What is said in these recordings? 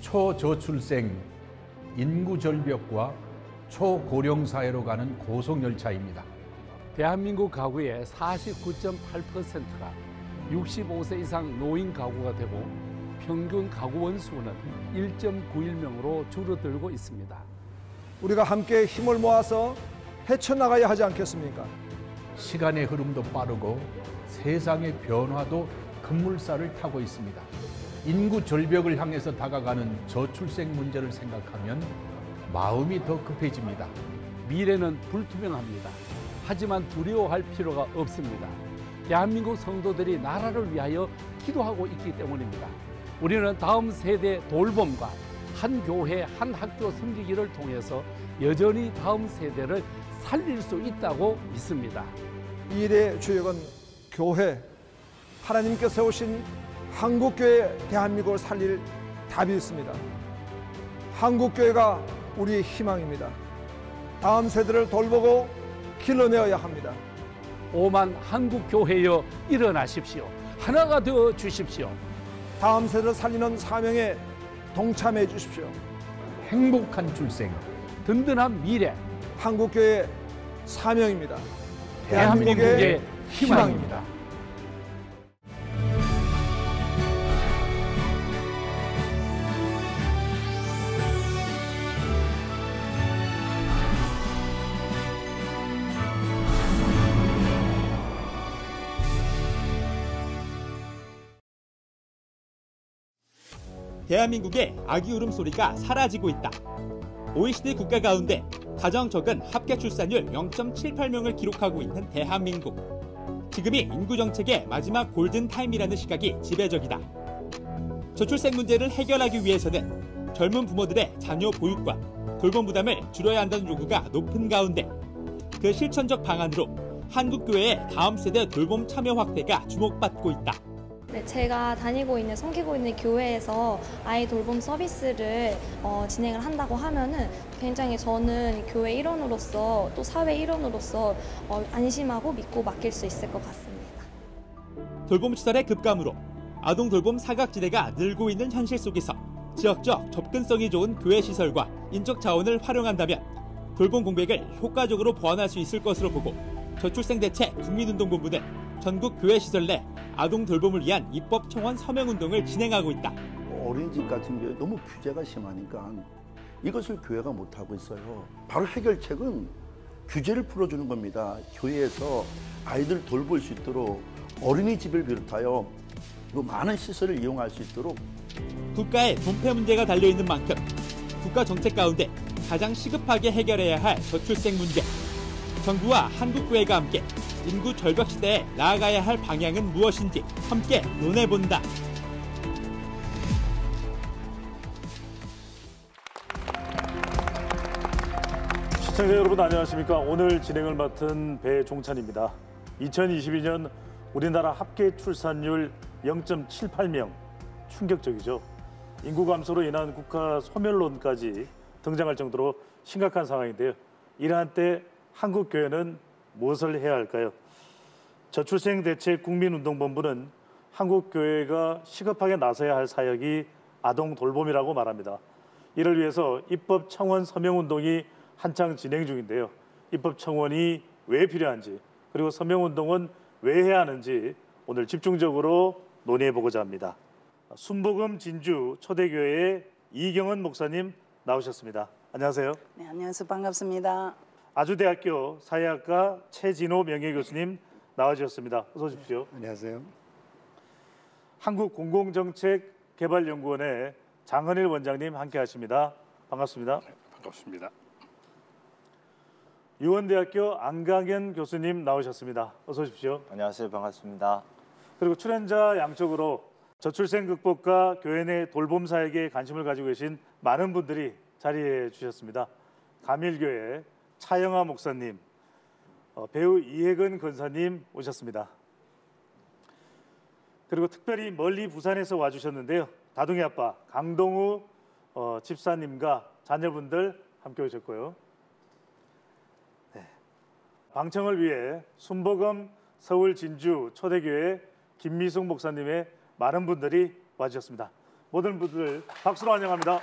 초저출생, 인구 절벽과 초고령 사회로 가는 고속열차입니다. 대한민국 가구의 49.8%가 65세 이상 노인 가구가 되고 평균 가구 원수는 1.91명으로 줄어들고 있습니다. 우리가 함께 힘을 모아서 헤쳐나가야 하지 않겠습니까? 시간의 흐름도 빠르고 세상의 변화도 급물살을 타고 있습니다. 인구 절벽을 향해서 다가가는 저출생 문제를 생각하면 마음이 더 급해집니다. 미래는 불투명합니다. 하지만 두려워할 필요가 없습니다. 대한민국 성도들이 나라를 위하여 기도하고 있기 때문입니다. 우리는 다음 세대 돌봄과 한 교회, 한 학교 섬기기를 통해서 여전히 다음 세대를 살릴 수 있다고 믿습니다. 이 일의 주역은 교회, 하나님께 세우신 한국교회, 대한민국을 살릴 답이 있습니다. 한국교회가 우리의 희망입니다. 다음 세대를 돌보고 길러내어야 합니다. 오만 한국교회여 일어나십시오. 하나가 되어 주십시오. 다음 세대를 살리는 사명에 동참해 주십시오. 행복한 출생, 든든한 미래, 한국교회의 사명입니다. 대한민국의 희망입니다. 대한민국의 아기 울음소리가 사라지고 있다. OECD 국가 가운데 가장 적은 합계 출산율 0.78명을 기록하고 있는 대한민국. 지금이 인구 정책의 마지막 골든타임이라는 시각이 지배적이다. 저출생 문제를 해결하기 위해서는 젊은 부모들의 자녀 보육과 돌봄 부담을 줄여야 한다는 요구가 높은 가운데 그 실천적 방안으로 한국교회의 다음 세대 돌봄 참여 확대가 주목받고 있다. 네, 제가 다니고 있는, 섬기고 있는 교회에서 아이 돌봄 서비스를 진행을 한다고 하면은 굉장히 저는 교회 일원으로서 또 사회 일원으로서 안심하고 믿고 맡길 수 있을 것 같습니다. 돌봄시설의 급감으로 아동 돌봄 사각지대가 늘고 있는 현실 속에서 지역적 접근성이 좋은 교회 시설과 인적 자원을 활용한다면 돌봄 공백을 효과적으로 보완할 수 있을 것으로 보고 저출생 대책 국민운동본부는 전국 교회 시설 내 아동 돌봄을 위한 입법 청원 서명 운동을 진행하고 있다. 어린이집 같은 경우에 너무 규제가 심하니까 이것을 교회가 못하고 있어요. 바로 해결책은 규제를 풀어주는 겁니다. 교회에서 아이들 돌볼 수 있도록 어린이집을 비롯하여 많은 시설을 이용할 수 있도록. 국가의 분배 문제가 달려있는 만큼 국가 정책 가운데 가장 시급하게 해결해야 할 저출생 문제. 정부와 한국교회가 함께 인구 절벽 시대에 나아가야 할 방향은 무엇인지 함께 논해본다. 시청자 여러분 안녕하십니까. 오늘 진행을 맡은 배종찬입니다. 2022년 우리나라 합계 출산율 0.78명, 충격적이죠. 인구 감소로 인한 국가 소멸론까지 등장할 정도로 심각한 상황인데요. 이러한 때 한국교회는 무엇을 해야 할까요? 저출생 대책 국민운동본부는 한국교회가 시급하게 나서야 할 사역이 아동 돌봄이라고 말합니다. 이를 위해서 입법 청원 서명 운동이 한창 진행 중인데요. 입법 청원이 왜 필요한지, 그리고 서명 운동은 왜 해야 하는지 오늘 집중적으로 논의해보고자 합니다. 순복음 진주 초대교회의 이경은 목사님 나오셨습니다. 안녕하세요. 네, 안녕하세요. 반갑습니다. 아주대학교 사회학과 최진호 명예교수님 나와주셨습니다. 어서 오십시오. 안녕하세요. 한국공공정책개발연구원의 장헌일 원장님 함께하십니다. 반갑습니다. 네, 반갑습니다. 유원대학교 안강현 교수님 나오셨습니다. 어서 오십시오. 안녕하세요. 반갑습니다. 그리고 출연자 양쪽으로 저출생 극복과 교회 내 돌봄 사역에 관심을 가지고 계신 많은 분들이 자리해 주셨습니다. 가밀교회 차영아 목사님, 배우 이혜근 권사님 오셨습니다. 그리고 특별히 멀리 부산에서 와주셨는데요. 다둥이 아빠 강동우 집사님과 자녀분들 함께 오셨고요. 네. 방청을 위해 순복음 서울 진주 초대교회 김미숙 목사님의 많은 분들이 와주셨습니다. 모든 분들 박수로 환영합니다.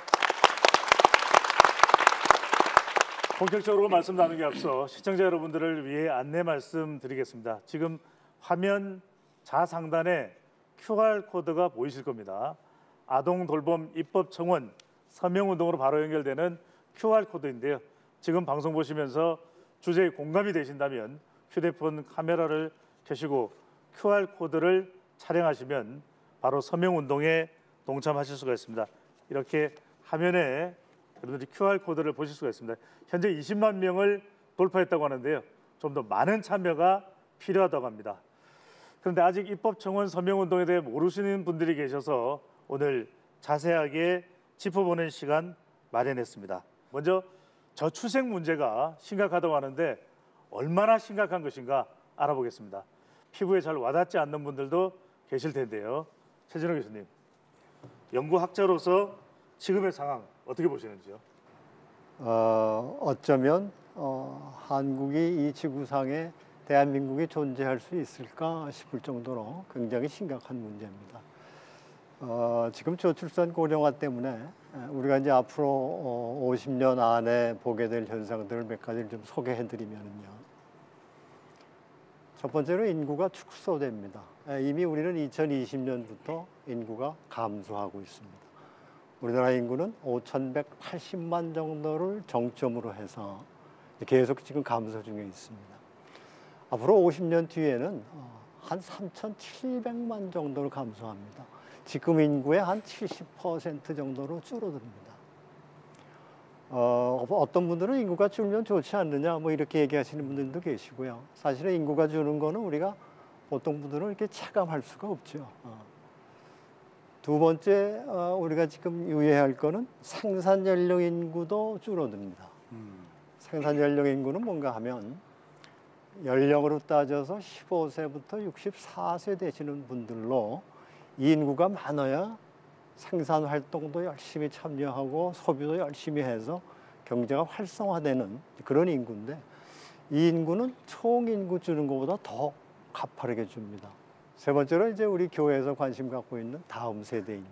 본격적으로 말씀 나누기 앞서 시청자 여러분들을 위해 안내 말씀드리겠습니다. 지금 화면 좌상단에 QR코드가 보이실 겁니다. 아동돌봄 입법청원 서명운동으로 바로 연결되는 QR코드인데요. 지금 방송 보시면서 주제에 공감이 되신다면 휴대폰 카메라를 켜시고 QR코드를 촬영하시면 바로 서명운동에 동참하실 수가 있습니다. 이렇게 화면에 여러분들이 QR코드를 보실 수가 있습니다. 현재 20만 명을 돌파했다고 하는데요. 좀 더 많은 참여가 필요하다고 합니다. 그런데 아직 입법청원 서명운동에 대해 모르시는 분들이 계셔서 오늘 자세하게 짚어보는 시간 마련했습니다. 먼저 저출생 문제가 심각하다고 하는데 얼마나 심각한 것인가 알아보겠습니다. 피부에 잘 와닿지 않는 분들도 계실 텐데요. 최진호 교수님, 연구학자로서 지금의 상황 어떻게 보시는지요? 어쩌면 한국이 이 지구상에 대한민국이 존재할 수 있을까 싶을 정도로 굉장히 심각한 문제입니다. 지금 저출산 고령화 때문에 우리가 이제 앞으로 50년 안에 보게 될 현상들을 몇 가지를 좀 소개해드리면요. 첫 번째로 인구가 축소됩니다. 이미 우리는 2020년부터 인구가 감소하고 있습니다. 우리나라 인구는 5,180만 정도를 정점으로 해서 계속 지금 감소 중에 있습니다. 앞으로 50년 뒤에는 한 3,700만 정도로 감소합니다. 지금 인구의 한 70% 정도로 줄어듭니다. 어떤 분들은 인구가 줄면 좋지 않느냐 뭐 이렇게 얘기하시는 분들도 계시고요. 사실은 인구가 주는 거는 우리가 보통 분들은 이렇게 체감할 수가 없죠. 두 번째 우리가 지금 유의해야 할 거는 생산 연령 인구도 줄어듭니다. 생산 연령 인구는 뭔가 하면 연령으로 따져서 15세부터 64세 되시는 분들로 이 인구가 많아야 생산 활동도 열심히 참여하고 소비도 열심히 해서 경제가 활성화되는 그런 인구인데 이 인구는 총 인구 주는 것보다 더 가파르게 줍니다. 세 번째로 이제 우리 교회에서 관심 갖고 있는 다음 세대 인구.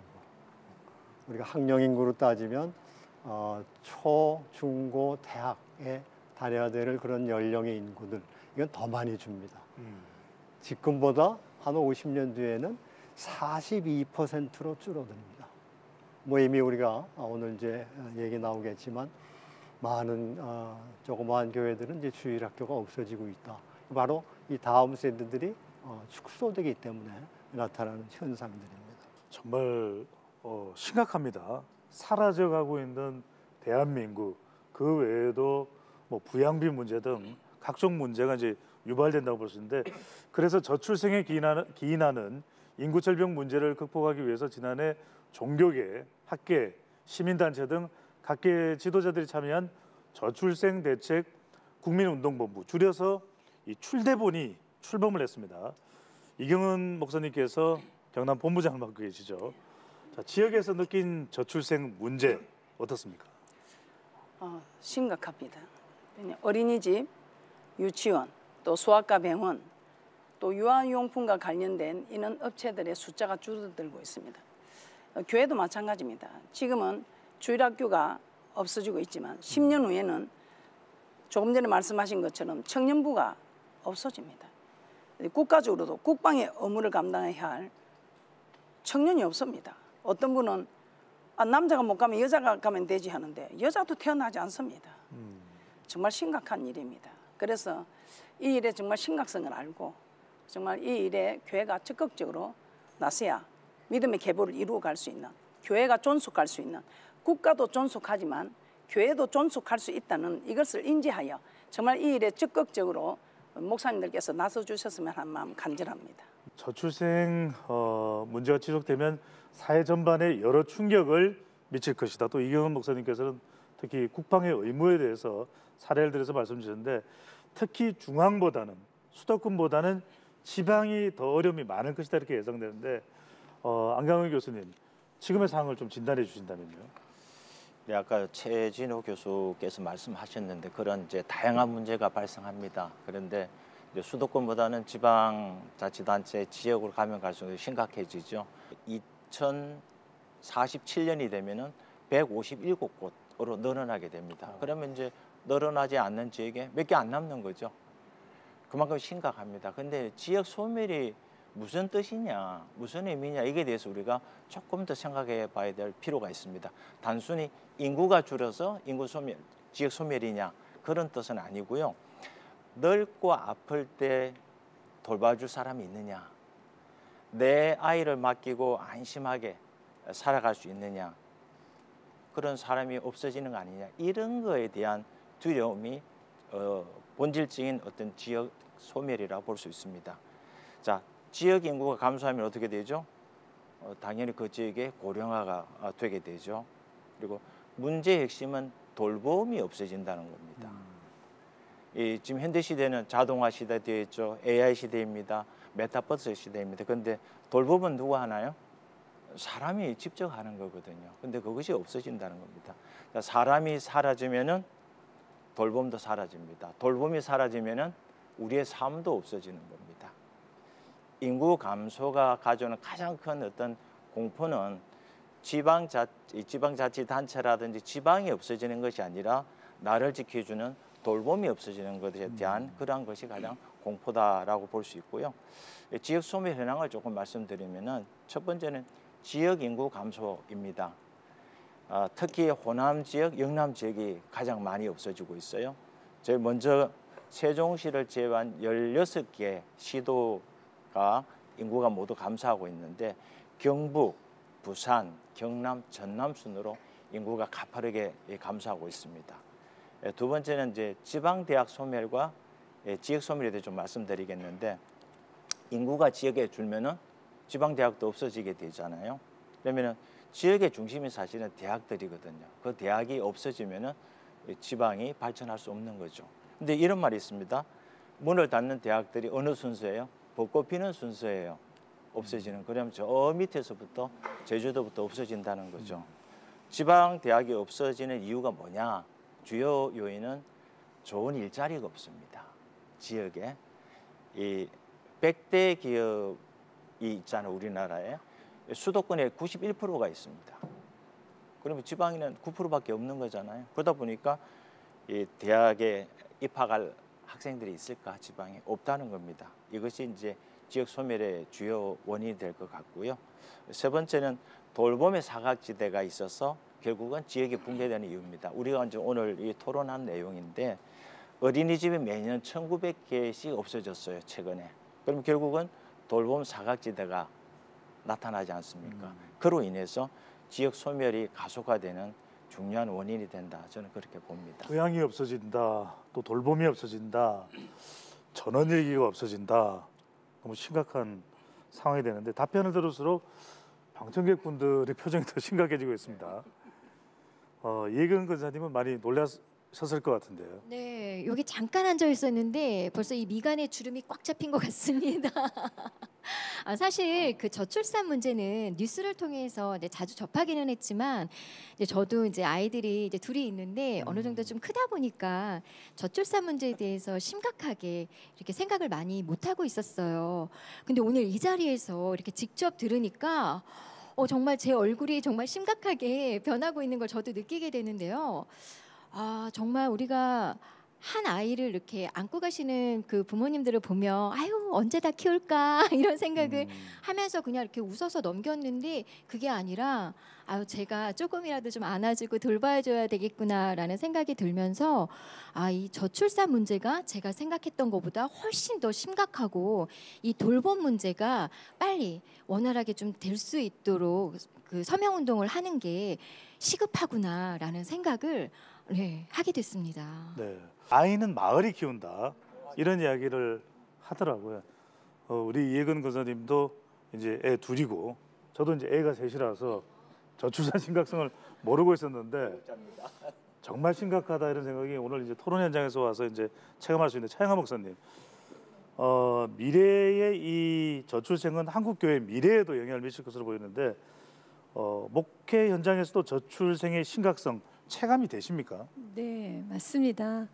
우리가 학령 인구로 따지면 초, 중고, 대학에 다녀야 될 그런 연령의 인구들 이건 더 많이 줍니다. 지금보다 한 50년 뒤에는 42%로 줄어듭니다. 뭐 이미 우리가 오늘 이제 얘기 나오겠지만 많은 조그마한 교회들은 이제 주일학교가 없어지고 있다. 바로 이 다음 세대들이 축소되기 때문에 나타나는 현상들입니다. 정말 심각합니다. 사라져가고 있는 대한민국 그 외에도 뭐 부양비 문제 등 각종 문제가 이제 유발된다고 볼 수 있는데 그래서 저출생에 기인하는 인구 절벽 문제를 극복하기 위해서 지난해 종교계, 학계, 시민단체 등 각계 지도자들이 참여한 저출생 대책 국민운동본부 줄여서 이 출대본이 출범을 했습니다. 이경은 목사님께서 경남 본부장을 맡고 계시죠. 자, 지역에서 느낀 저출생 문제 어떻습니까? 심각합니다. 어린이집, 유치원, 또 소아과 병원, 또 유아용품과 관련된 이런 업체들의 숫자가 줄어들고 있습니다. 교회도 마찬가지입니다. 지금은 주일학교가 없어지고 있지만 10년 후에는 조금 전에 말씀하신 것처럼 청년부가 없어집니다. 국가적으로도 국방의 업무를 감당해야 할 청년이 없습니다. 어떤 분은 남자가 못 가면 여자가 가면 되지 하는데 여자도 태어나지 않습니다. 정말 심각한 일입니다. 그래서 이 일의 정말 심각성을 알고 정말 이 일에 교회가 적극적으로 나서야 믿음의 계보를 이루어갈 수 있는, 교회가 존속할 수 있는, 국가도 존속하지만 교회도 존속할 수 있다는 이것을 인지하여 정말 이 일에 적극적으로 목사님들께서 나서주셨으면 하는 마음 간절합니다. 저출생 문제가 지속되면 사회 전반에 여러 충격을 미칠 것이다. 또 이경은 목사님께서는 특히 국방의 의무에 대해서 사례를 들어서 말씀 주셨는데 특히 중앙보다는 수도권보다는 지방이 더 어려움이 많을 것이다 이렇게 예상되는데 안강훈 교수님 지금의 상황을 좀 진단해 주신다면요. 네, 아까 최진호 교수께서 말씀하셨는데 그런 이제 다양한 문제가 발생합니다. 그런데 이제 수도권보다는 지방자치단체 지역으로 가면 갈수록 심각해지죠. 47년이 되면은 157곳으로 늘어나게 됩니다. 그러면 이제 늘어나지 않는 지역에 몇 개 안 남는 거죠. 그만큼 심각합니다. 근데 지역 소멸이 무슨 뜻이냐, 무슨 의미냐, 이게 대해서 우리가 조금 더 생각해 봐야 될 필요가 있습니다. 단순히 인구가 줄어서 인구 소멸, 지역 소멸이냐, 그런 뜻은 아니고요. 넓고 아플 때 돌봐줄 사람이 있느냐, 내 아이를 맡기고 안심하게 살아갈 수 있느냐, 그런 사람이 없어지는 거 아니냐, 이런 거에 대한 두려움이 본질적인 어떤 지역 소멸이라고 볼 수 있습니다. 자, 지역 인구가 감소하면 어떻게 되죠? 당연히 그 지역에 고령화가 되게 되죠. 그리고 문제의 핵심은 돌봄이 없어진다는 겁니다. 지금 현대 시대는 자동화 시대 되었죠. AI 시대입니다. 메타버스 시대입니다. 그런데 돌봄은 누가 하나요? 사람이 직접 하는 거거든요. 근데 그것이 없어진다는 겁니다. 사람이 사라지면은 돌봄도 사라집니다. 돌봄이 사라지면은 우리의 삶도 없어지는 겁니다. 인구 감소가 가져오는 가장 큰 어떤 공포는 지방자치단체라든지 지방이 없어지는 것이 아니라 나를 지켜주는 돌봄이 없어지는 것에 대한 그러한 것이 가장 공포다라고 볼 수 있고요. 지역 소멸 현황을 조금 말씀드리면은 첫 번째는 지역 인구 감소입니다. 특히 호남 지역, 영남 지역이 가장 많이 없어지고 있어요. 저희 먼저 세종시를 제외한 16개 시도가 인구가 모두 감소하고 있는데 경북, 부산, 경남, 전남 순으로 인구가 가파르게 감소하고 있습니다. 두 번째는 이제 지방대학 소멸과 지역 소멸에 대해 좀 말씀드리겠는데, 인구가 지역에 줄면은 지방대학도 없어지게 되잖아요. 그러면은 지역의 중심이 사실은 대학들이거든요. 그 대학이 없어지면은 지방이 발전할 수 없는 거죠. 근데 이런 말이 있습니다. 문을 닫는 대학들이 어느 순서예요? 벚꽃 피는 순서예요. 없어지는. 그러면 저 밑에서부터 제주도부터 없어진다는 거죠. 지방 대학이 없어지는 이유가 뭐냐? 주요 요인은 좋은 일자리가 없습니다. 지역에 이 100대 기업이 있잖아요. 우리나라에 수도권에 91%가 있습니다. 그러면 지방에는 9%밖에 없는 거잖아요. 그러다 보니까 이 대학에 입학할 학생들이 있을까? 지방에 없다는 겁니다. 이것이 이제 지역 소멸의 주요 원인이 될 것 같고요. 세 번째는 돌봄의 사각지대가 있어서 결국은 지역이 붕괴되는 이유입니다. 우리가 이제 오늘 이 토론한 내용인데, 어린이집이 매년 1,900개씩 없어졌어요, 최근에. 그럼 결국은 돌봄 사각지대가 나타나지 않습니까? 그로 인해서 지역 소멸이 가속화되는 중요한 원인이 된다. 저는 그렇게 봅니다. 교양이 없어진다, 또 돌봄이 없어진다, 전원일기가 없어진다. 너무 심각한 상황이 되는데, 답변을 들을수록 방청객분들의 표정이 더 심각해지고 있습니다. 이혜경 근사님은 많이 놀라셨을 것 같은데요. 네, 여기 잠깐 앉아 있었는데 벌써 이 미간에 주름이 꽉 잡힌 것 같습니다. 사실 그 저출산 문제는 뉴스를 통해서 자주 접하기는 했지만, 저도 이제 아이들이 이제 둘이 있는데 어느 정도 좀 크다 보니까 저출산 문제에 대해서 심각하게 이렇게 생각을 많이 못 하고 있었어요. 근데 오늘 이 자리에서 이렇게 직접 들으니까 정말 제 얼굴이 정말 심각하게 변하고 있는 걸 저도 느끼게 되는데요. 정말 우리가 한 아이를 이렇게 안고 가시는 그 부모님들을 보면 아유 언제 다 키울까 이런 생각을 하면서 그냥 이렇게 웃어서 넘겼는데, 그게 아니라 아유 제가 조금이라도 좀 안아주고 돌봐줘야 되겠구나라는 생각이 들면서 이 저출산 문제가 제가 생각했던 것보다 훨씬 더 심각하고, 이 돌봄 문제가 빨리 원활하게 좀 될 수 있도록 그 서명 운동을 하는 게 시급하구나라는 생각을 하게 됐습니다. 네, 아이는 마을이 키운다, 이런 이야기를 하더라고요. 우리 이혜근 권사님도 이제 애 둘이고, 저도 이제 애가 셋이라서 저출산 심각성을 모르고 있었는데 정말 심각하다 이런 생각이 오늘 이제 토론 현장에서 와서 이제 체감할 수 있는 차영하 목사님. 미래의 이 저출생은 한국 교회의 미래에도 영향을 미칠 것으로 보이는데, 목회 현장에서도 저출생의 심각성 체감이 되십니까? 네, 맞습니다.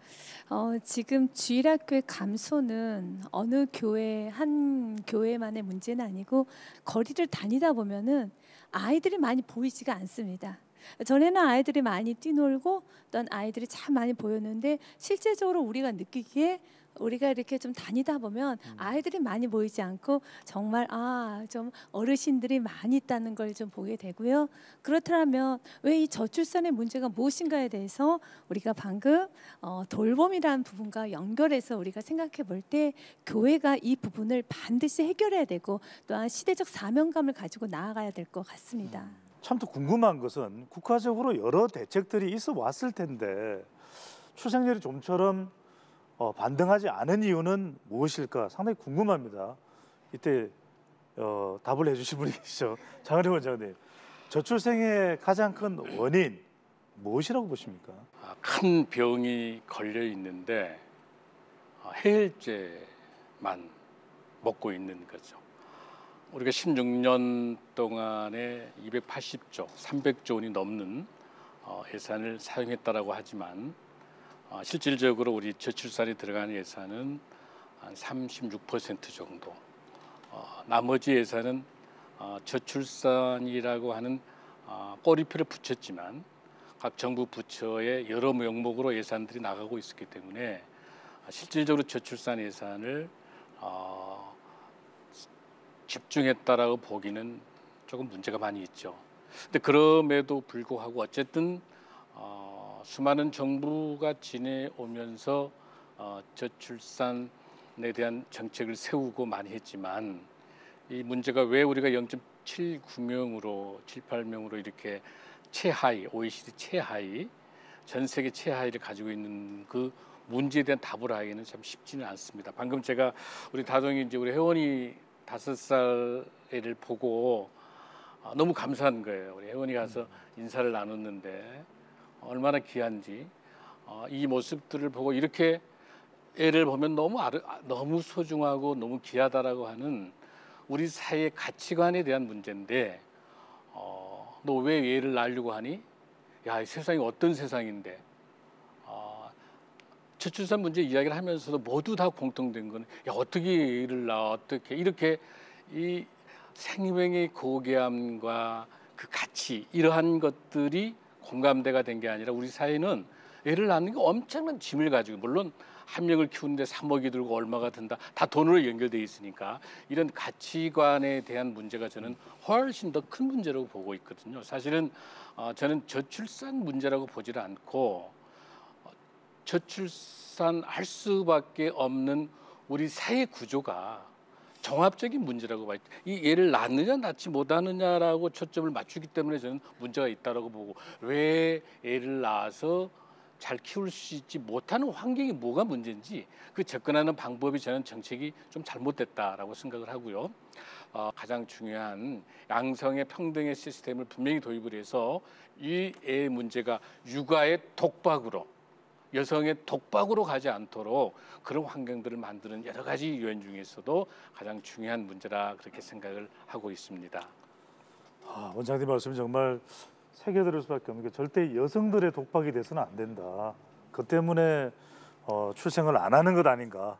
지금 주일학교의 감소는 어느 교회 한 교회만의 문제는 아니고, 거리를 다니다 보면은 아이들이 많이 보이지가 않습니다. 전에는 아이들이 많이 뛰놀고 어떤 아이들이 참 많이 보였는데 실제적으로 우리가 느끼기에 우리가 이렇게 좀 다니다 보면 아이들이 많이 보이지 않고 정말 좀 어르신들이 많이 있다는 걸 좀 보게 되고요. 그렇다면 왜 이 저출산의 문제가 무엇인가에 대해서 우리가 방금 돌봄이라는 부분과 연결해서 우리가 생각해 볼 때 교회가 이 부분을 반드시 해결해야 되고 또한 시대적 사명감을 가지고 나아가야 될 것 같습니다. 참 또 궁금한 것은 국가적으로 여러 대책들이 있어 왔을 텐데 출생률이 좀처럼 반등하지 않은 이유는 무엇일까 상당히 궁금합니다. 이때 답을 해주실 분이 계시죠. 장은희 원장님, 저출생의 가장 큰 원인 무엇이라고 보십니까? 큰 병이 걸려 있는데 해열제만 먹고 있는 거죠. 우리가 16년 동안에 280조, 300조 원이 넘는 예산을 사용했다라고 하지만 실질적으로 우리 저출산에 들어가는 예산은 한 36% 정도. 나머지 예산은 저출산이라고 하는 꼬리표를 붙였지만 각 정부 부처의 여러 명목으로 예산들이 나가고 있었기 때문에 실질적으로 저출산 예산을 집중했다라고 보기는 조금 문제가 많이 있죠. 근데 그럼에도 불구하고 어쨌든 수많은 정부가 지내오면서 저출산에 대한 정책을 세우고 많이 했지만 이 문제가 왜 우리가 0.79명으로 78명으로 이렇게 최하위, OECD 최하위, 전 세계 최하위를 가지고 있는 그 문제에 대한 답을 하기는 참 쉽지는 않습니다. 방금 제가 우리 다둥이 이제 우리 혜원이 5살 애를 보고 너무 감사한 거예요. 우리 혜원이 가서 인사를 나눴는데 얼마나 귀한지 이 모습들을 보고 이렇게 애를 보면 너무 소중하고 너무 귀하다라고 하는 우리 사회의 가치관에 대한 문제인데 너 왜 애를 낳으려고 하니? 야, 이 세상이 어떤 세상인데? 저출산 문제 이야기를 하면서도 모두 다 공통된 건 야, 어떻게 애를 낳아? 어떻게 이렇게 이 생명의 고귀함과 그 가치 이러한 것들이 공감대가 된 게 아니라 우리 사회는 애를 낳는 게 엄청난 짐을 가지고 물론 한 명을 키우는데 3억이 들고 얼마가 든다 다 돈으로 연결돼 있으니까 이런 가치관에 대한 문제가 저는 훨씬 더 큰 문제라고 보고 있거든요. 사실은 저는 저출산 문제라고 보지를 않고 저출산할 수밖에 없는 우리 사회 구조가 종합적인 문제라고 봐요. 이 애를 낳느냐 낳지 못하느냐라고 초점을 맞추기 때문에 저는 문제가 있다라고 보고 왜 애를 낳아서 잘 키울 수 있지 못하는 환경이 뭐가 문제인지 그 접근하는 방법이 저는 정책이 좀 잘못됐다라고 생각을 하고요. 가장 중요한 양성의 평등의 시스템을 분명히 도입을 해서 이 애 문제가 육아의 독박으로 여성의 독박으로 가지 않도록 그런 환경들을 만드는 여러 가지 요인 중에서도 가장 중요한 문제라 그렇게 생각을 하고 있습니다. 원장님 말씀이 정말 새겨들을 수밖에 없는 게 절대 여성들의 독박이 돼서는 안 된다. 그 때문에 출생을 안 하는 것 아닌가.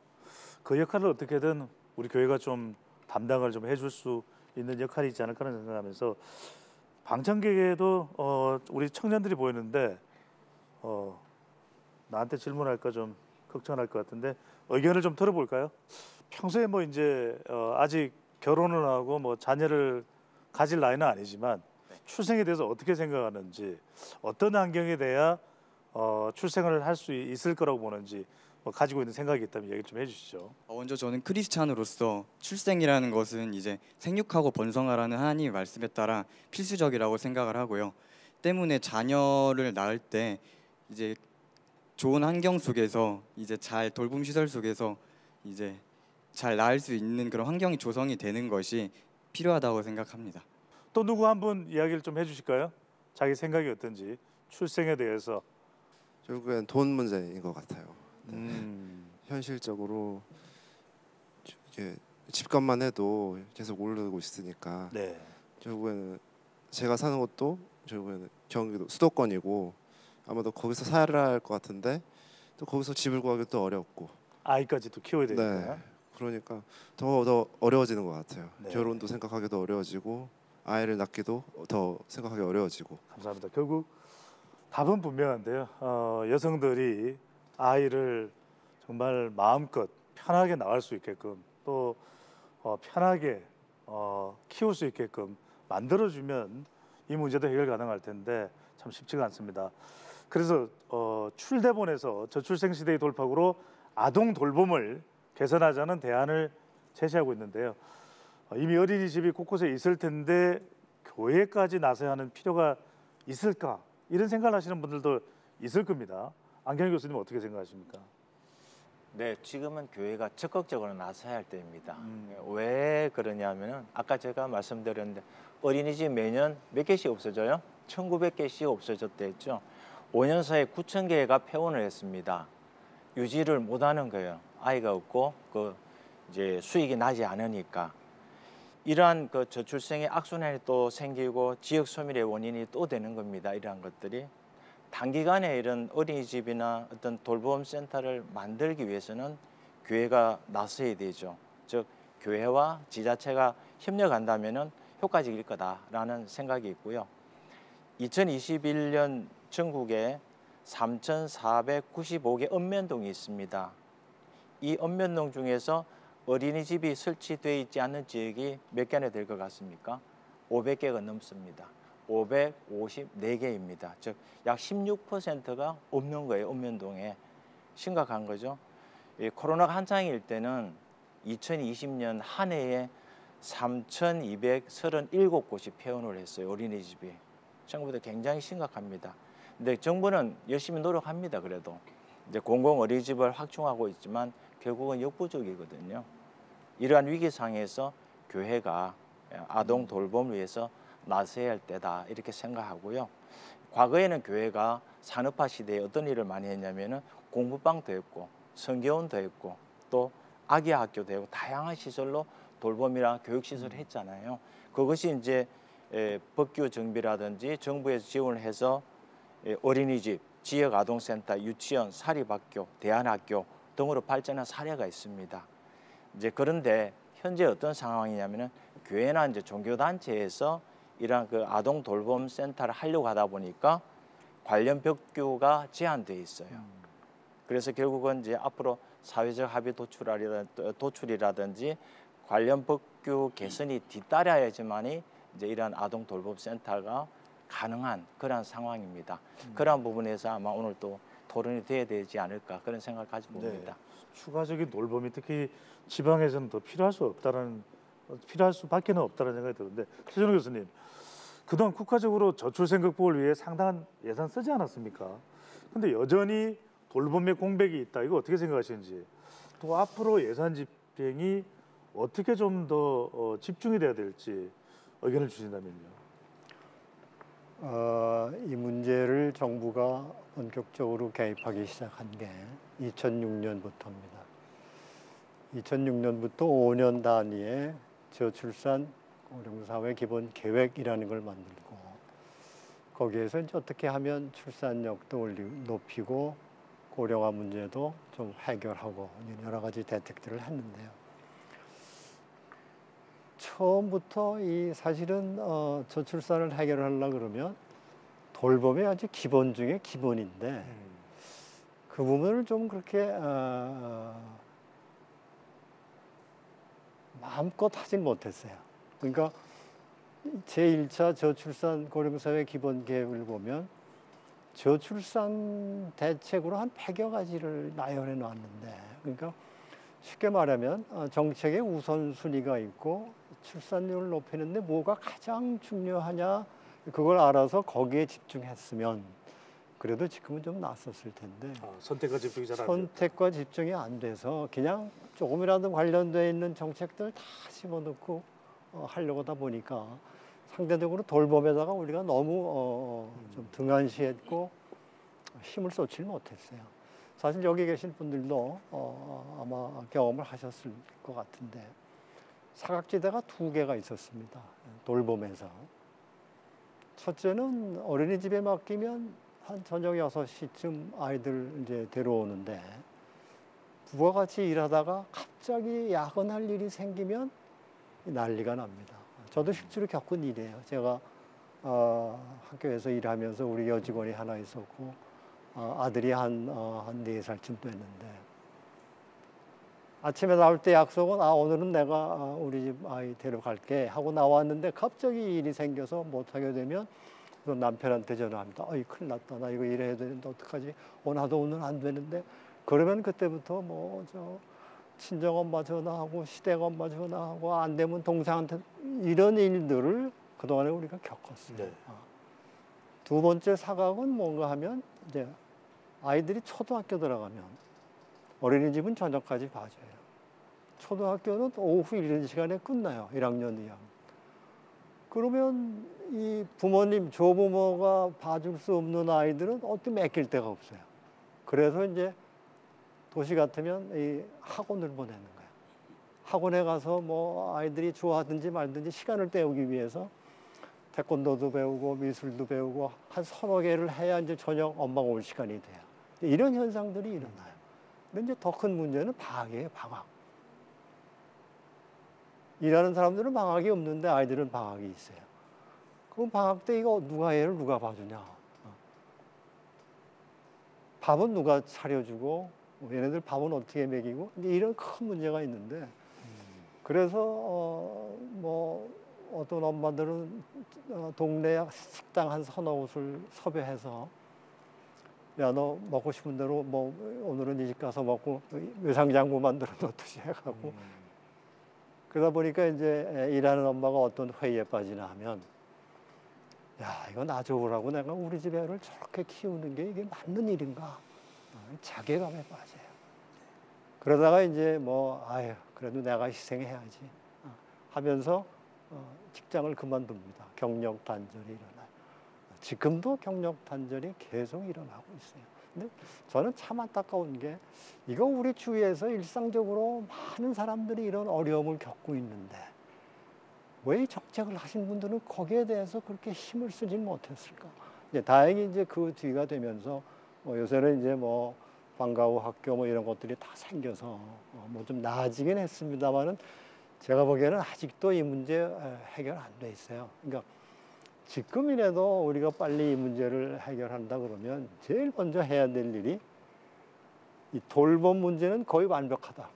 그 역할을 어떻게든 우리 교회가 좀 담당을 좀 해줄 수 있는 역할이 있지 않을까라는 생각하면서 방청객에도 우리 청년들이 보이는데 나한테 질문할까 좀 걱정할 것 같은데 의견을 좀 들어볼까요? 평소에 뭐 이제 아직 결혼을 하고 뭐 자녀를 가질 나이는 아니지만 출생에 대해서 어떻게 생각하는지 어떤 환경에 대해 출생을 할 수 있을 거라고 보는지 뭐 가지고 있는 생각이 있다면 얘기 좀 해주시죠. 먼저 저는 크리스찬으로서 출생이라는 것은 이제 생육하고 번성하라는 하나님의 말씀에 따라 필수적이라고 생각을 하고요. 때문에 자녀를 낳을 때 이제 좋은 환경 속에서 이제 잘 돌봄 시설 속에서 이제 잘 낳을 수 있는 그런 환경이 조성이 되는 것이 필요하다고 생각합니다. 또 누구 한 분 이야기를 좀 해주실까요? 자기 생각이 어떤지 출생에 대해서. 결국엔 돈 문제인 것 같아요. 현실적으로 이게 집값만 해도 계속 오르고 있으니까 결국에는 제가 사는 곳도 결국에는 경기도 수도권이고 아마도 거기서 살아야 할 것 같은데 또 거기서 집을 구하기도 어렵고 아이까지 또 키워야 되니까. 그러니까 더 어려워지는 것 같아요. 결혼도 생각하기도 어려워지고 아이를 낳기도 더 생각하기 어려워지고. 감사합니다. 결국 답은 분명한데요. 여성들이 아이를 정말 마음껏 편하게 낳을 수 있게끔 또 편하게 키울 수 있게끔 만들어주면 이 문제도 해결 가능할 텐데 참 쉽지가 않습니다. 그래서 출대본에서 저출생 시대의 돌파구로 아동 돌봄을 개선하자는 대안을 제시하고 있는데요. 이미 어린이집이 곳곳에 있을 텐데 교회까지 나서야 하는 필요가 있을까? 이런 생각을 하시는 분들도 있을 겁니다. 안경희 교수님 어떻게 생각하십니까? 네, 지금은 교회가 적극적으로 나서야 할 때입니다. 왜 그러냐면은 아까 제가 말씀드렸는데 어린이집 매년 몇 개씩 없어져요? 1900개씩 없어졌댔죠. 5년 사이에 9000개가 폐원을 했습니다. 유지를 못하는 거예요. 아이가 없고 이제 수익이 나지 않으니까. 이러한 저출생의 악순환이 또 생기고 지역 소멸의 원인이 또 되는 겁니다. 이러한 것들이. 단기간에 이런 어린이집이나 어떤 돌봄 센터를 만들기 위해서는 교회가 나서야 되죠. 즉 교회와 지자체가 협력한다면은 효과적일 거다라는 생각이 있고요. 2021년 전국에 3,495개 읍면동이 있습니다. 이 읍면동 중에서 어린이집이 설치되어 있지 않은 지역이 몇 개나 될 것 같습니까? 500개가 넘습니다. 554개입니다. 즉 약 16%가 없는 거예요. 읍면동에. 심각한 거죠. 코로나가 한창일 때는 2020년 한 해에 3,237곳이 폐원을 했어요. 어린이집이. 생각보다 굉장히 심각합니다. 근데 정부는 열심히 노력합니다. 그래도. 이제 공공 어린이집을 확충하고 있지만 결국은 역부족이거든요. 이러한 위기 상황에서 교회가 아동 돌봄을 위해서 나서야 할 때다 이렇게 생각하고요. 과거에는 교회가 산업화 시대에 어떤 일을 많이 했냐면은 공부방도 했고 성교원도 했고 또 아기 학교도 했고 다양한 시설로 돌봄이랑 교육 시설을 했잖아요. 그것이 이제 법규 정비라든지 정부에서 지원을 해서 어린이집, 지역 아동센터, 유치원, 사립학교, 대안학교 등으로 발전한 사례가 있습니다. 이제 그런데 현재 어떤 상황이냐면은 교회나 이제 종교단체에서 이러한 아동 돌봄 센터를 하려고 하다 보니까 관련 법규가 제한돼 있어요. 그래서 결국은 이제 앞으로 사회적 합의 도출이라든지 관련 법규 개선이 뒤따라야지만이 이제 이러한 아동 돌봄 센터가 가능한 그러한 상황입니다. 그러한 부분에서 아마 오늘 또 토론이 돼야 되지 않을까 그런 생각을 가지고 봅니다. 추가적인 돌봄이 특히 지방에서는 더 필요할 수밖에 없다는 생각이 드는데 최준호 교수님, 그동안 국가적으로 저출생 극복을 위해 상당한 예산 쓰지 않았습니까? 근데 여전히 돌봄의 공백이 있다. 이거 어떻게 생각하시는지, 또 앞으로 예산 집행이 어떻게 좀 더 집중이 돼야 될지 의견을 주신다면요. 이 문제를 정부가 본격적으로 개입하기 시작한 게 2006년부터입니다. 2006년부터 5년 단위의 저출산 고령사회 기본 계획이라는 걸 만들고 거기에서 이제 어떻게 하면 출산력도 높이고 고령화 문제도 좀 해결하고 여러 가지 대책들을 했는데요. 처음부터 사실은 저출산을 해결하려고 그러면 돌봄이 아주 기본 중에 기본인데 그 부분을 좀 그렇게 마음껏 하진 못했어요. 그러니까 제1차 저출산 고령사회 기본 계획을 보면 저출산 대책으로 한 100여 가지를 나열해 놨는데, 그러니까 쉽게 말하면 정책의 우선순위가 있고 출산율을 높이는데 뭐가 가장 중요하냐 그걸 알아서 거기에 집중했으면 그래도 지금은 좀 낫었을 텐데 선택과 집중이 잘 안 돼요. 선택과 집중이 안 돼서 그냥 조금이라도 관련되어 있는 정책들 다 집어넣고 하려고 하다 보니까 상대적으로 돌봄에다가 우리가 너무 좀 등한시했고 힘을 쏟지 못했어요. 사실 여기 계신 분들도 아마 경험을 하셨을 것 같은데 사각지대가 2개가 있었습니다. 돌봄에서. 첫째는 어린이집에 맡기면 한 저녁 6시쯤 아이들 이제 데려오는데 부부가 같이 일하다가 갑자기 야근할 일이 생기면 난리가 납니다. 저도 실제로 겪은 일이에요. 제가 학교에서 일하면서 우리 여직원이 하나 있었고 아들이 한 4살쯤 됐는데 아침에 나올 때 약속은 오늘은 내가 우리 집 아이 데려갈게 하고 나왔는데 갑자기 일이 생겨서 못하게 되면 남편한테 전화합니다. 큰일 났다. 나 이거 일해야 되는데 어떡하지? 나도 오늘 안 되는데. 그러면 그때부터 친정엄마 전화하고 시댁엄마 전화하고 안 되면 동생한테 이런 일들을 그동안에 우리가 겪었어요. 네. 두 번째 사각은 뭔가 하면 이제 아이들이 초등학교 들어가면 어린이집은 저녁까지 봐줘요. 초등학교는 오후 이른 시간에 끝나요. 1학년, 2학년. 그러면 이 부모님, 조부모가 봐줄 수 없는 아이들은 어떻게 맡길 데가 없어요. 그래서 이제 도시 같으면 이 학원을 보내는 거예요. 학원에 가서 아이들이 좋아하든지 말든지 시간을 때우기 위해서 태권도도 배우고 미술도 배우고 한 3-4개를 해야 이제 저녁 엄마가 올 시간이 돼요. 이런 현상들이 일어나요. 근데 이제 더 큰 문제는 방학이에요, 방학. 일하는 사람들은 방학이 없는데 아이들은 방학이 있어요. 그럼 방학 때 이거 누가 애를 누가 봐주냐. 밥은 누가 차려주고 얘네들 밥은 어떻게 먹이고 이런 큰 문제가 있는데 그래서 어떤 엄마들은 동네 식당 한 3-4곳을 섭외해서 야, 너 먹고 싶은 대로 오늘은 이 집 가서 먹고 외상장구 만들어 놓듯이 해가고 그러다 보니까 이제 일하는 엄마가 어떤 회의에 빠지나 하면 야, 이거 나 좋으라고 내가 우리 집 애를 저렇게 키우는 게 이게 맞는 일인가? 자괴감에 빠져요. 그러다가 이제 그래도 내가 희생해야지 하면서 직장을 그만둡니다. 경력 단절이 일어나요. 지금도 경력 단절이 계속 일어나고 있어요. 근데 저는 참 안타까운 게 이거 우리 주위에서 일상적으로 많은 사람들이 이런 어려움을 겪고 있는데 왜 이 정책을 하신 분들은 거기에 대해서 그렇게 힘을 쓰지 못했을까? 다행히 이제 그 뒤가 되면서 요새는 이제 방과 후 학교 이런 것들이 다 생겨서 좀 나아지긴 했습니다만은 제가 보기에는 아직도 이 문제 해결 안 돼 있어요. 그러니까 지금이라도 우리가 빨리 이 문제를 해결한다 그러면 제일 먼저 해야 될 일이 이 돌봄 문제는 거의 완벽하다.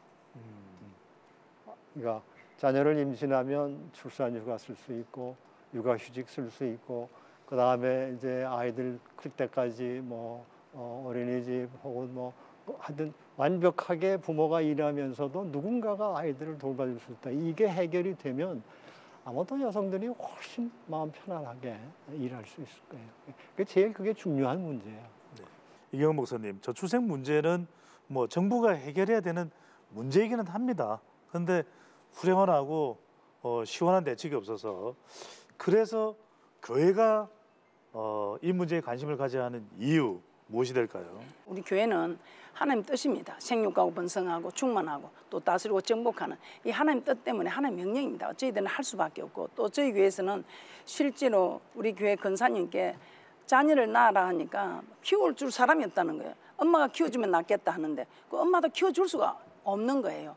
그러니까 자녀를 임신하면 출산휴가 쓸 수 있고 육아휴직 쓸 수 있고 그 다음에 이제 아이들 클 때까지 어린이집 혹은 하여튼 완벽하게 부모가 일하면서도 누군가가 아이들을 돌봐줄 수 있다. 이게 해결이 되면 아마도 여성들이 훨씬 마음 편안하게 일할 수 있을 거예요. 그게 중요한 문제예요. 네. 이경은 목사님, 저출생 문제는 정부가 해결해야 되는 문제이기는 합니다. 그런데 후련하고 시원한 대책이 없어서 그래서 교회가 이 문제에 관심을 가져야 하는 이유 무엇이 될까요? 우리 교회는 하나님 뜻입니다. 생육하고 번성하고 충만하고 또 다스리고 정복하는 이 하나님 뜻 때문에 하나님 명령입니다. 저희들은 할 수밖에 없고 또 저희 교회에서는 실제로 우리 교회 권사님께 자녀를 낳으라 하니까 키울 줄 사람이 없다는 거예요. 엄마가 키워주면 낫겠다 하는데 그 엄마도 키워줄 수가 없는 거예요.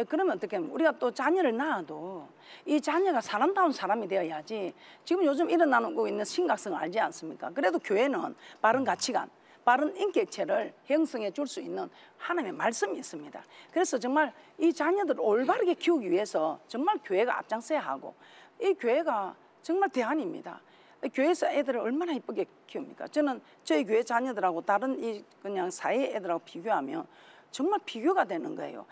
그러면 어떻게 하면 우리가 또 자녀를 낳아도 이 자녀가 사람다운 사람이 되어야지 지금 요즘 일어나고 있는 심각성을 알지 않습니까? 그래도 교회는 바른 가치관 바른 인격체를 형성해 줄 수 있는 하나님의 말씀이 있습니다. 그래서 정말 이 자녀들을 올바르게 키우기 위해서 정말 교회가 앞장서야 하고 이 교회가 정말 대안입니다. 교회에서 애들을 얼마나 이쁘게 키웁니까? 저는 저희 교회 자녀들하고 다른 이 그냥 사회 애들하고 비교하면 정말 비교가 되는 거예요.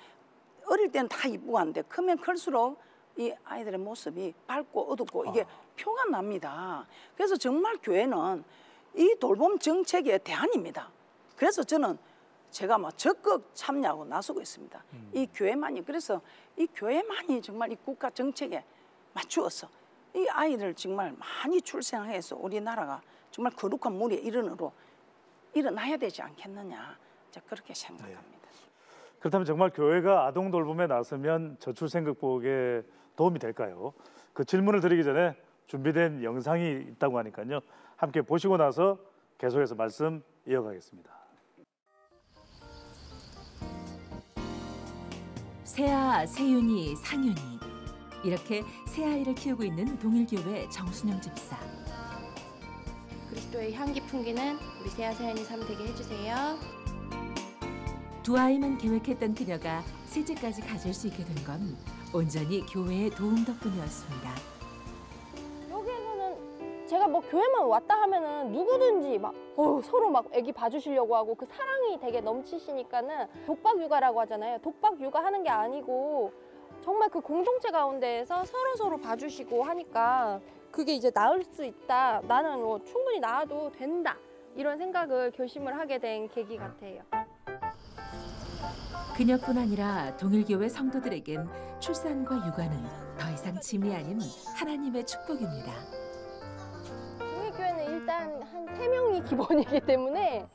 어릴 때는 다 이쁘고 한데 크면 클수록 이 아이들의 모습이 밝고 어둡고 이게 표가 납니다. 그래서 정말 교회는 이 돌봄 정책의 대안입니다. 그래서 저는 제가 적극 참여하고 나서고 있습니다. 이 교회만이 그래서 이 교회만이 정말 이 국가 정책에 맞추어서 이 아이를 정말 많이 출생해서 우리나라가 정말 거룩한 물의 일원으로 일어나야 되지 않겠느냐 그렇게 생각합니다. 네. 그렇다면 정말 교회가 아동 돌봄에 나서면 저출생 극복에 도움이 될까요? 그 질문을 드리기 전에 준비된 영상이 있다고 하니까요. 함께 보시고 나서 계속해서 말씀 이어가겠습니다. 세아, 세윤이, 상윤이 이렇게 새 아이를 키우고 있는 동일교회 정순영 집사. 그리스도의 향기 풍기는 우리 세아 세연이 삶 되게 해주세요. 두 아이만 계획했던 그녀가 셋째까지 가질 수 있게 된 건 온전히 교회의 도움 덕분이었습니다. 여기에서는 제가 뭐 교회만 왔다 하면은 누구든지 막 서로 막 애기 봐주시려고 하고 그 사랑이 되게 넘치시니까는 독박 육아라고 하잖아요. 독박 육아 하는 게 아니고 정말 그 공동체 가운데에서 서로 봐주시고 하니까 그게 이제 나을 수 있다. 나는 뭐 충분히 낳아도 된다. 이런 생각을 결심을 하게 된 계기 같아요. 그녀뿐 아니라 동일교회 성도들에겐 출산과 육아는 더 이상 짐이 아닌 하나님의 축복입니다. 동일교회는 일단 한 3명이 기본이기 때문에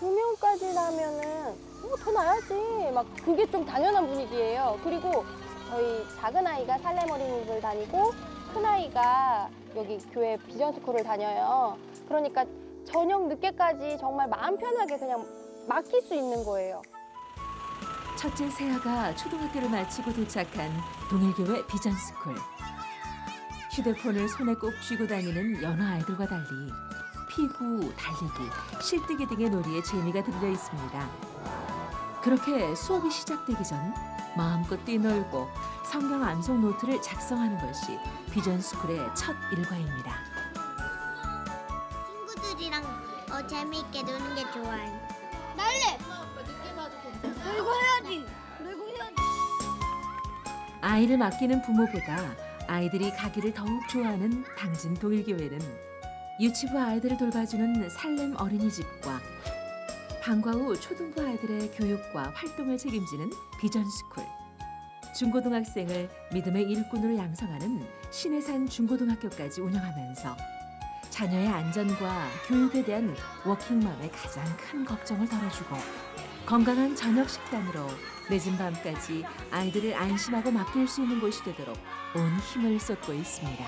2명까지 나면은 더 나야지. 막 그게 좀 당연한 분위기예요. 그리고 저희 작은 아이가 살렘 어린이집을 다니고 큰 아이가 여기 교회 비전스쿨을 다녀요. 그러니까 저녁 늦게까지 정말 마음 편하게 그냥 맡길 수 있는 거예요. 첫째 세아가 초등학교를 마치고 도착한 동일교회 비전스쿨. 휴대폰을 손에 꼭 쥐고 다니는 여느 아이들과 달리 피구, 달리기, 실뜨기 등의 놀이에 재미가 들려 있습니다. 그렇게 수업이 시작되기 전 마음껏 뛰놀고 성경 암송 노트를 작성하는 것이 비전스쿨의 첫 일과입니다. 친구들이랑 재미있게 노는 게 좋아요. 날래! 늦게 봐도 괜찮아. 놀고 해야지. 아이를 맡기는 부모보다 아이들이 가기를 더욱 좋아하는 당진 동일교회는 유치부 아이들을 돌봐주는 살렘 어린이집과 방과 후 초등부 아이들의 교육과 활동을 책임지는 비전스쿨, 중고등학생을 믿음의 일꾼으로 양성하는 신해산 중고등학교까지 운영하면서 자녀의 안전과 교육에 대한 워킹맘의 가장 큰 걱정을 덜어주고 건강한 저녁 식단으로 늦은 밤까지 아이들을 안심하고 맡길 수 있는 곳이 되도록 온 힘을 쏟고 있습니다.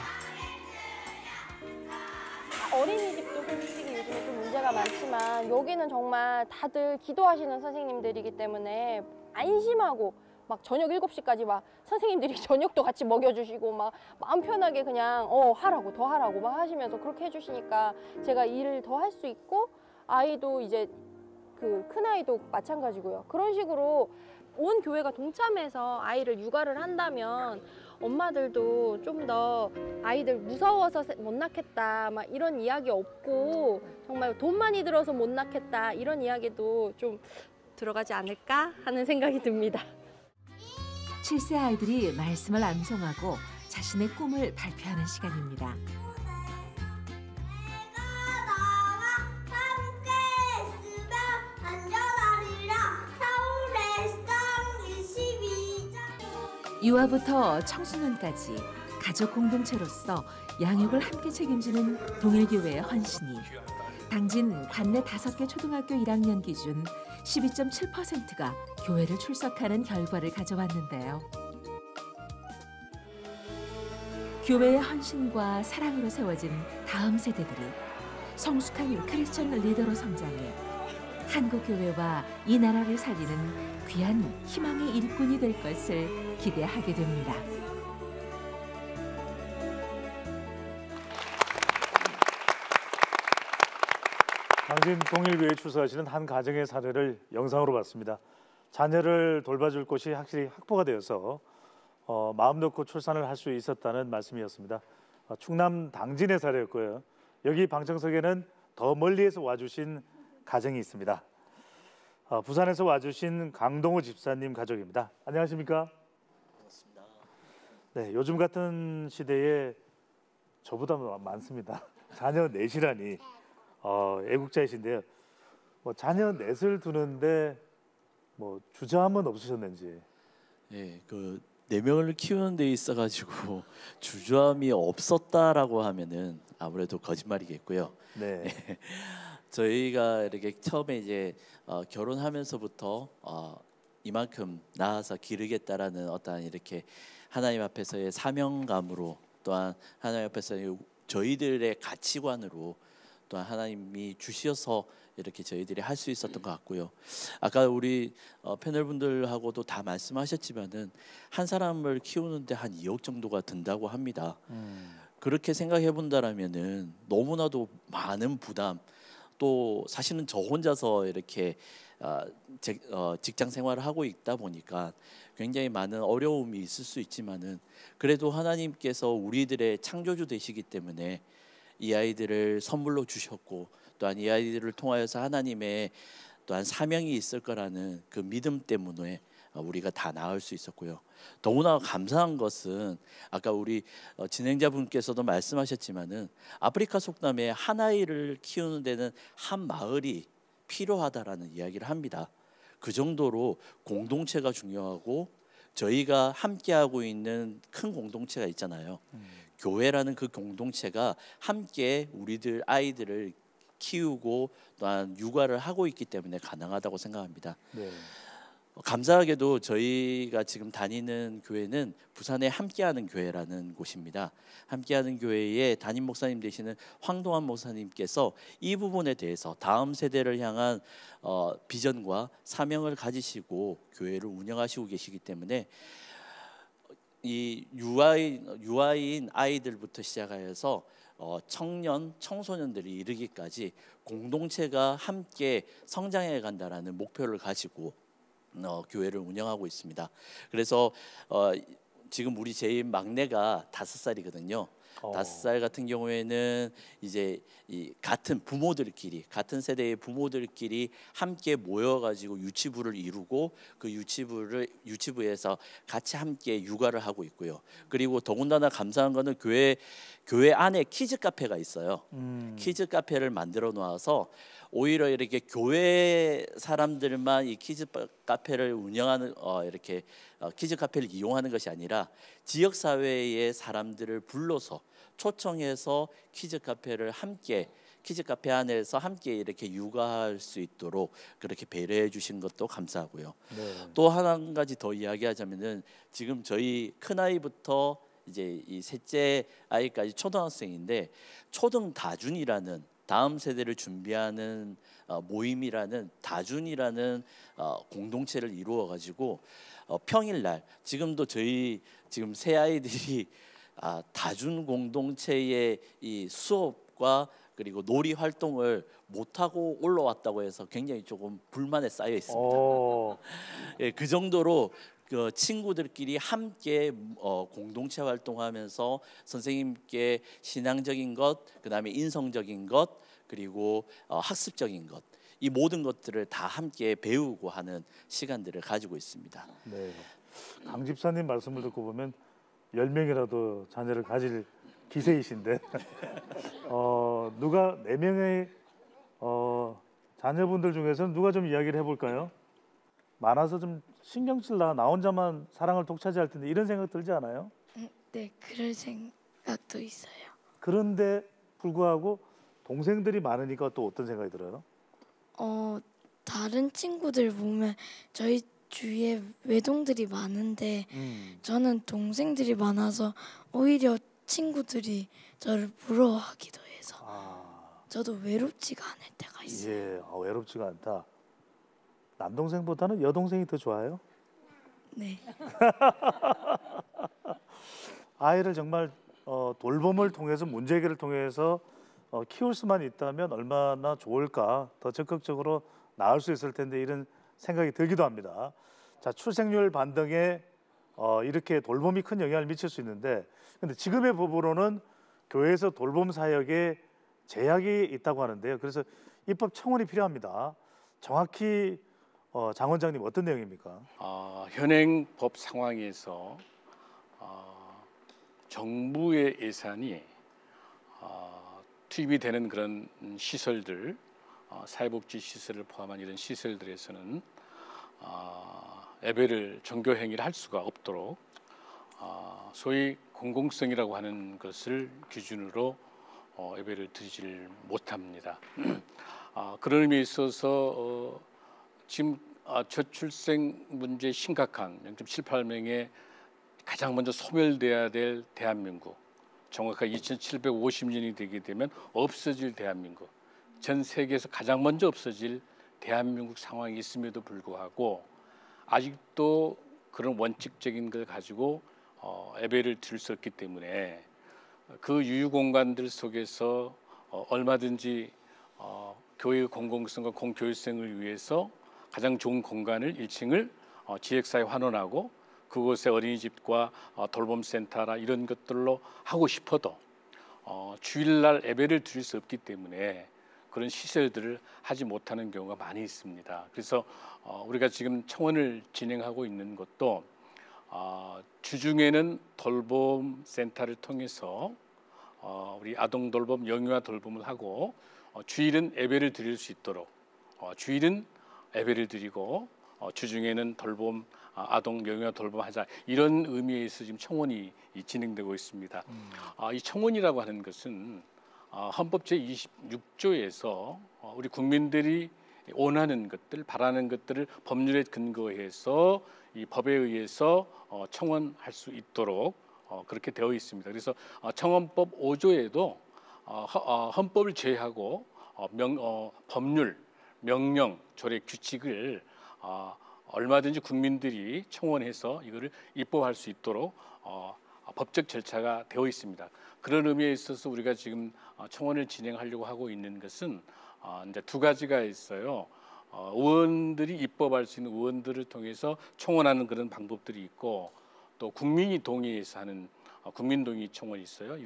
어린이집도 솔직히 요즘에 좀 문제가 많지만 여기는 정말 다들 기도하시는 선생님들이기 때문에 안심하고 막 저녁 7시까지 막 선생님들이 저녁도 같이 먹여주시고 막 마음 편하게 그냥 하라고 더 하라고 막 하시면서 그렇게 해주시니까 제가 일을 더 할 수 있고 아이도 이제 그 큰아이도 마찬가지고요. 그런 식으로 온 교회가 동참해서 아이를 육아를 한다면 엄마들도 좀 더 아이들 무서워서 못 낳겠다 막 이런 이야기 없고 정말 돈 많이 들어서 못 낳겠다 이런 이야기도 좀 들어가지 않을까 하는 생각이 듭니다. 7세 아이들이 말씀을 암송하고 자신의 꿈을 발표하는 시간입니다. 유아부터 청소년까지 가족 공동체로서 양육을 함께 책임지는 동일교회의 헌신이 당진 관내 5개 초등학교 1학년 기준 12.7%가 교회를 출석하는 결과를 가져왔는데요. 교회의 헌신과 사랑으로 세워진 다음 세대들이 성숙한 크리스천 리더로 성장해 한국교회와 이 나라를 살리는 귀한 희망의 일꾼이 될 것을 기대하게 됩니다. 당진 동일교회에 출석하시는 한 가정의 사례를 영상으로 봤습니다. 자녀를 돌봐줄 곳이 확실히 확보가 되어서 마음 놓고 출산을 할 수 있었다는 말씀이었습니다. 충남 당진의 사례였고요. 여기 방청석에는 더 멀리에서 와주신 가정이 있습니다. 부산에서 와주신 강동호 집사님 가족입니다. 안녕하십니까? 반갑습니다. 네, 요즘 같은 시대에 저보다 많습니다. 자녀 넷이라니 애국자이신데요. 자녀 넷을 두는데 주저함은 없으셨는지? 예, 그 4명을 키우는 데 있어가지고 주저함이 없었다라고 하면은 아무래도 거짓말이겠고요. 네. 저희가 이렇게 처음에 이제 결혼하면서부터 이만큼 낳아서 기르겠다라는 어떠한 이렇게 하나님 앞에서의 사명감으로 또한 하나님 앞에서 저희들의 가치관으로 또한 하나님이 주셔서 이렇게 저희들이 할 수 있었던 것 같고요. 아까 우리 패널분들하고도 다 말씀하셨지만은 한 사람을 키우는데 한 2억 정도가 든다고 합니다. 그렇게 생각해 본다라면은 너무나도 많은 부담, 또 사실은 저 혼자서 이렇게 직장 생활을 하고 있다 보니까 굉장히 많은 어려움이 있을 수 있지만은 그래도 하나님께서 우리들의 창조주 되시기 때문에 이 아이들을 선물로 주셨고 또한 이 아이들을 통하여서 하나님의 또한 사명이 있을 거라는 그 믿음 때문에 우리가 다 나을 수 있었고요. 더구나 감사한 것은 아까 우리 진행자분께서도 말씀하셨지만은 아프리카 속담에 한 아이를 키우는 데는 한 마을이 필요하다라는 이야기를 합니다. 그 정도로 공동체가 중요하고 저희가 함께하고 있는 큰 공동체가 있잖아요. 교회라는 그 공동체가 함께 우리들 아이들을 키우고 또한 육아를 하고 있기 때문에 가능하다고 생각합니다. 네. 감사하게도 저희가 지금 다니는 교회는 부산의 함께하는 교회라는 곳입니다. 함께하는 교회의 담임 목사님 되시는 황동환 목사님께서 이 부분에 대해서 다음 세대를 향한 비전과 사명을 가지시고 교회를 운영하시고 계시기 때문에 이 유아인 아이들부터 시작하여서 청년, 청소년들이 이르기까지 공동체가 함께 성장해 간다라는 목표를 가지고 교회를 운영하고 있습니다. 그래서 지금 우리 제일 막내가 5살이거든요. 5살 같은 경우에는 이제 이 같은 부모들끼리, 같은 세대의 부모들끼리 함께 모여가지고 유치부를 이루고 그 유치부에서 같이 함께 육아를 하고 있고요. 그리고 더군다나 감사한 거는 교회 안에 키즈 카페가 있어요. 키즈 카페를 만들어 놓아서 오히려 이렇게 교회 사람들만 이 키즈 카페를 운영하는 이렇게 키즈 카페를 이용하는 것이 아니라 지역 사회의 사람들을 불러서 초청해서 키즈 카페를 함께 키즈 카페 안에서 함께 이렇게 육아할 수 있도록 그렇게 배려해 주신 것도 감사하고요. 네. 또 한 가지 더 이야기하자면은 지금 저희 큰 아이부터 이제 이 셋째 아이까지 초등학생인데 초등 다준이라는 다음 세대를 준비하는 모임이라는 다준이라는 공동체를 이루어 가지고 평일날 지금도 저희 지금 새 아이들이 다준 공동체의 이 수업과 그리고 놀이 활동을 못하고 올라왔다고 해서 굉장히 조금 불만에 쌓여 있습니다. 예, 그 정도로 그 친구들끼리 함께 공동체 활동하면서 선생님께 신앙적인 것, 그다음에 인성적인 것, 그리고 학습적인 것, 이 모든 것들을 다 함께 배우고 하는 시간들을 가지고 있습니다. 네. 강 집사님 말씀을 듣고 보면 10명이라도 자녀를 가질 기세이신데 누가 4명의 자녀분들 중에서는 누가 좀 이야기를 해볼까요? 많아서 좀 신경질 나 혼자만 사랑을 독차지할 텐데 이런 생각 들지 않아요? 네, 그럴 생각도 있어요. 그런데 불구하고 동생들이 많으니까 또 어떤 생각이 들어요? 다른 친구들 보면 저희 주위에 외동들이 많은데 저는 동생들이 많아서 오히려 친구들이 저를 부러워하기도 해서 저도 외롭지가 않을 때가 있어요. 예, 외롭지가 않다. 남동생보다는 여동생이 더 좋아요? 네. 아이를 정말 돌봄을 통해서 문제 해결을 통해서 키울 수만 있다면 얼마나 좋을까, 더 적극적으로 나을 수 있을 텐데 이런 생각이 들기도 합니다. 자, 출생률 반등에 이렇게 돌봄이 큰 영향을 미칠 수 있는데 근데 지금의 법으로는 교회에서 돌봄 사역에 제약이 있다고 하는데요. 그래서 입법 청원이 필요합니다. 정확히 장 원장님 어떤 내용입니까? 현행 법 상황에서 정부의 예산이 투입이 되는 그런 시설들, 사회복지 시설을 포함한 이런 시설들에서는 예배를 종교 행위를 할 수가 없도록 소위 공공성이라고 하는 것을 기준으로 예배를 드리질 못합니다. 그런 의미에 있어서 지금 저출생 문제 심각한 0.78명의 가장 먼저 소멸돼야 될 대한민국, 정확하게 2750년이 되게 되면 없어질 대한민국, 전 세계에서 가장 먼저 없어질 대한민국 상황이 있음에도 불구하고 아직도 그런 원칙적인 걸 가지고 예배를 드릴 수 없기 때문에 그 유유 공간들 속에서 얼마든지 교회의 공공성과 공교육성을 위해서 가장 좋은 공간을 1층을 지역사회 환원하고 그곳에 어린이집과 돌봄센터나 이런 것들로 하고 싶어도 주일날 예배를 드릴 수 없기 때문에 그런 시설들을 하지 못하는 경우가 많이 있습니다. 그래서 우리가 지금 청원을 진행하고 있는 것도 주중에는 돌봄센터를 통해서 우리 아동 돌봄, 영유아 돌봄을 하고 주일은 예배를 드릴 수 있도록 주일은 예배를 드리고 주중에는 돌봄, 아동, 영유아 돌봄하자 이런 의미에서 지금 청원이 진행되고 있습니다. 이 청원이라고 하는 것은 헌법 제26조에서 우리 국민들이 원하는 것들, 바라는 것들을 법률에 근거해서 이 법에 의해서 청원할 수 있도록 그렇게 되어 있습니다. 그래서 청원법 5조에도 헌법을 제외하고 법률, 명령, 조례, 규칙을 얼마든지 국민들이 청원해서 이거를 입법할 수 있도록 법적 절차가 되어 있습니다. 그런 의미에 있어서 우리가 지금 청원을 진행하려고 하고 있는 것은 이제 두 가지가 있어요. 의원들이 입법할 수 있는 의원들을 통해서 청원하는 그런 방법들이 있고 또 국민이 동의해서 하는 국민동의 청원이 있어요.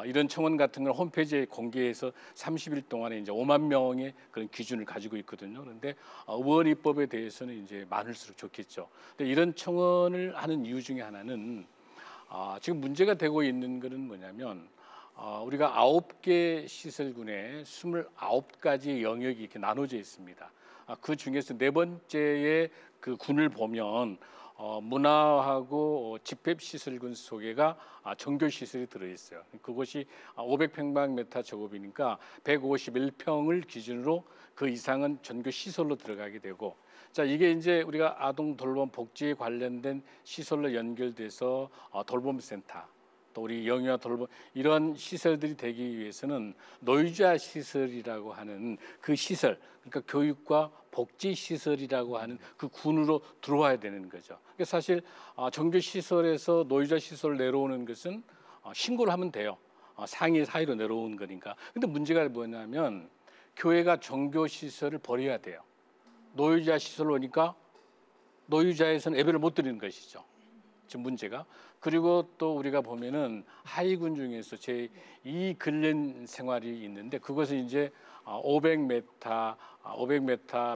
이런 청원 같은 걸 홈페이지에 공개해서 30일 동안에 이제 5만 명의 그런 기준을 가지고 있거든요. 그런데 의원 입법에 대해서는 이제 많을수록 좋겠죠. 근데 이런 청원을 하는 이유 중에 하나는 지금 문제가 되고 있는 것은 뭐냐면 우리가 9개 시설군에 29가지 영역이 이렇게 나눠져 있습니다. 그 중에서 네 번째의 그 군을 보면 문화하고 집합시설군 속에가 정교시설이 들어있어요. 그것이 500평방미터 제곱이니까 151평을 기준으로 그 이상은 전교시설로 들어가게 되고 자 이게 이제 우리가 아동 돌봄 복지에 관련된 시설로 연결돼서 돌봄센터 또 우리 영유아 돌봄 이런 시설들이 되기 위해서는 노유자 시설이라고 하는 그 시설 그러니까 교육과 복지 시설이라고 하는 그 군으로 들어와야 되는 거죠. 그러니까 사실 정교 시설에서 노유자 시설 내려오는 것은 신고를 하면 돼요. 상위 사이로 내려오는 거니까. 근데 문제가 뭐냐면 교회가 정교 시설을 버려야 돼요. 노유자 시설로 오니까 노유자에서는 예배를 못 드리는 것이죠. 지금 문제가. 그리고 또 우리가 보면은 하위군 중에서 제2 근련 생활이 있는데 그것은 이제 500m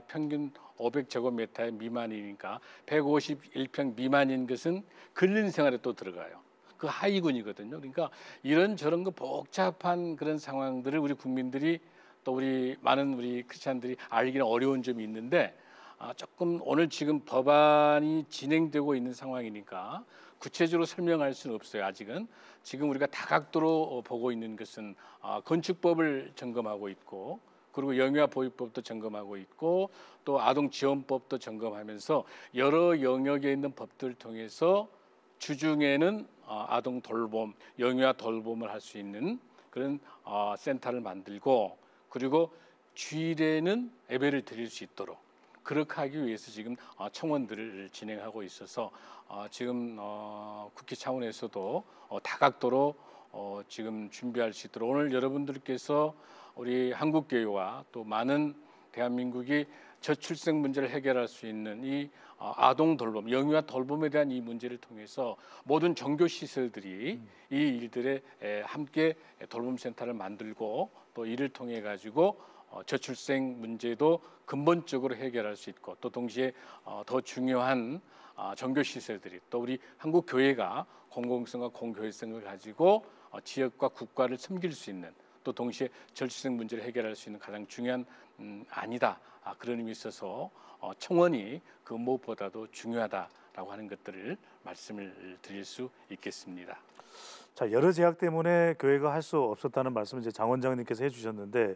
평균 500제곱미터 미만이니까 151평 미만인 것은 근련 생활에 또 들어가요. 그 하위군이거든요. 그러니까 이런저런 거 복잡한 그런 상황들을 우리 국민들이 또 우리 많은 우리 크리스찬들이 알기는 어려운 점이 있는데 조금 오늘 지금 법안이 진행되고 있는 상황이니까 구체적으로 설명할 수는 없어요. 아직은 지금 우리가 다각도로 보고 있는 것은 건축법을 점검하고 있고 그리고 영유아 보육법도 점검하고 있고 또 아동지원법도 점검하면서 여러 영역에 있는 법들을 통해서 주중에는 아동 돌봄, 영유아 돌봄을 할 수 있는 그런 센터를 만들고 그리고 주일에는 예배를 드릴 수 있도록 그렇게 하기 위해서 지금 청원들을 진행하고 있어서 지금 국회 차원에서도 다각도로 지금 준비할 수 있도록 오늘 여러분들께서 우리 한국교회와 또 많은 대한민국이 저출생 문제를 해결할 수 있는 이 아동 돌봄, 영유아 돌봄에 대한 이 문제를 통해서 모든 종교 시설들이 이 일들에 함께 돌봄센터를 만들고 또 이를 통해 가지고 저출생 문제도 근본적으로 해결할 수 있고 또 동시에 더 중요한 종교 시설들이 또 우리 한국 교회가 공공성과 공교회성을 가지고 지역과 국가를 섬길 수 있는 또 동시에 저출생 문제를 해결할 수 있는 가장 중요한 안이다. 그런 의미 있어서 청원이 그 무엇보다도 중요하다라고 하는 것들을 말씀을 드릴 수 있겠습니다. 자, 여러 제약 때문에 교회가 할 수 없었다는 말씀을 이제 장 원장님께서 해주셨는데